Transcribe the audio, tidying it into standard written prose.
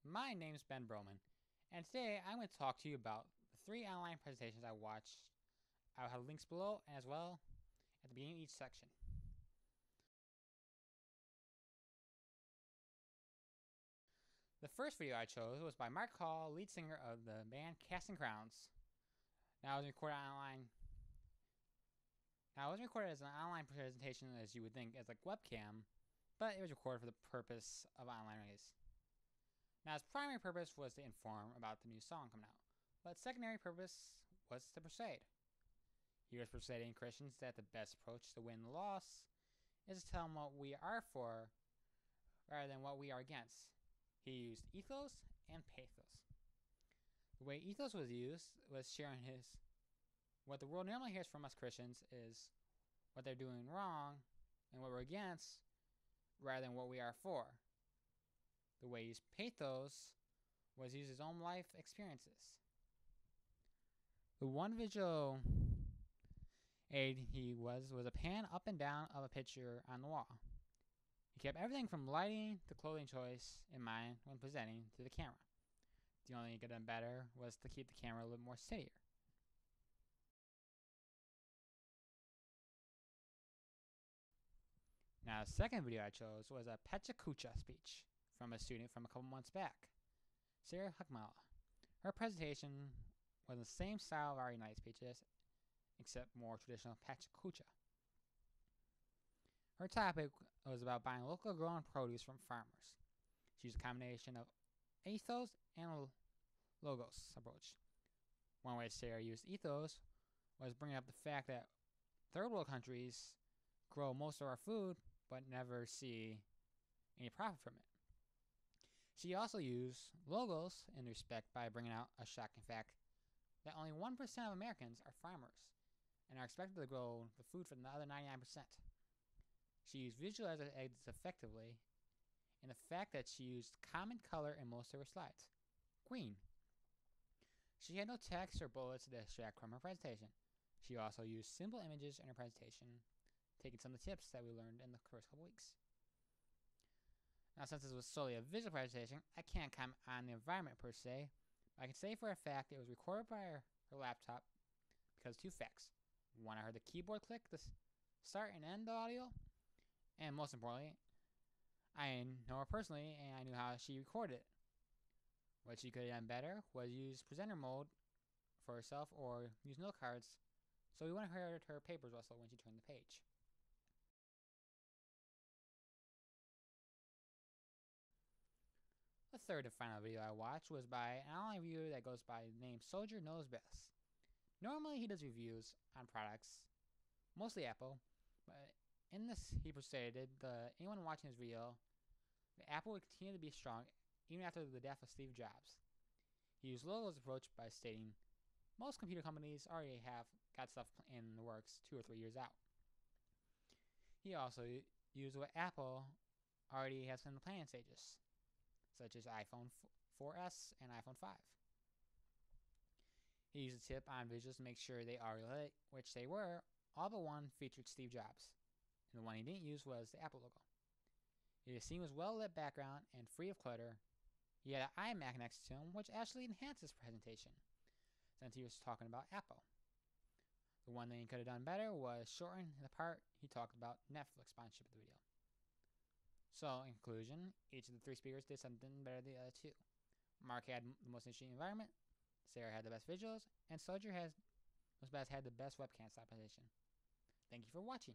My name's Ben Bromund, and today I'm going to talk to you about the 3 online presentations I watched. I'll have links below and as well at the beginning of each section. The first video I chose was by Mark Hall, lead singer of the band Casting Crowns. Now it was recorded as an online presentation, as you would think, as like webcam, but it was recorded for the purpose of online release. Now, its primary purpose was to inform about the new song coming out, but its secondary purpose was to persuade. He was persuading Christians that the best approach to win the loss is to tell them what we are for rather than what we are against. He used ethos and pathos. The way ethos was used was sharing what the world normally hears from us Christians is what they're doing wrong and what we're against rather than what we are for. The way he used pathos was to use his own life experiences. The one visual aid he was a pan up and down of a picture on the wall. He kept everything from lighting to clothing choice in mind when presenting to the camera. The only thing he could have done better was to keep the camera a little more steadier. Now, the second video I chose was a Pechakucha speech from a student from a couple months back, Sarah Huckmala. Her presentation was the same style of our United speeches, except more traditional Pechakucha. Her topic was about buying local grown produce from farmers. She used a combination of ethos and logos approach. One way Sarah used ethos was bringing up the fact that third world countries grow most of our food but never see any profit from it. She also used logos in respect by bringing out a shocking fact that only 1% of Americans are farmers and are expected to grow the food for the other 99%. She used visual aids effectively in the fact that she used common color in most of her slides, green. She had no text or bullets to distract from her presentation. She also used simple images in her presentation, taking some of the tips that we learned in the first couple weeks. Now, since this was solely a visual presentation, I can't comment on the environment per se, but I can say for a fact it was recorded by her laptop because of 2 facts. One, I heard the keyboard click to start and end the audio, and most importantly, I know her personally and I knew how she recorded it. What she could have done better was use presenter mode for herself or use note cards so we wouldn't hurt her papers rustle when she turned the page. The third and final video I watched was by an online reviewer that goes by the name Soldier Knows Best. Normally he does reviews on products, mostly Apple, but in this he stated that anyone watching his video, the Apple would continue to be strong even after the death of Steve Jobs. He used logos approach by stating most computer companies already have got stuff in the works 2 or 3 years out. He also used what Apple already has in the planning stages, such as iPhone 4S and iPhone 5. He used a tip on visuals to make sure they are related, which they were. All but one featured Steve Jobs, and the one he didn't use was the Apple logo. The scene was well-lit background and free of clutter. He had an iMac next to him, which actually enhanced his presentation, since he was talking about Apple. The one thing he could have done better was shorten the part he talked about Netflix sponsorship of the video. So, in conclusion, each of the 3 speakers did something better than the other 2. Mark had the most interesting environment, Sarah had the best visuals, and Soldier had the best webcam style presentation. Thank you for watching.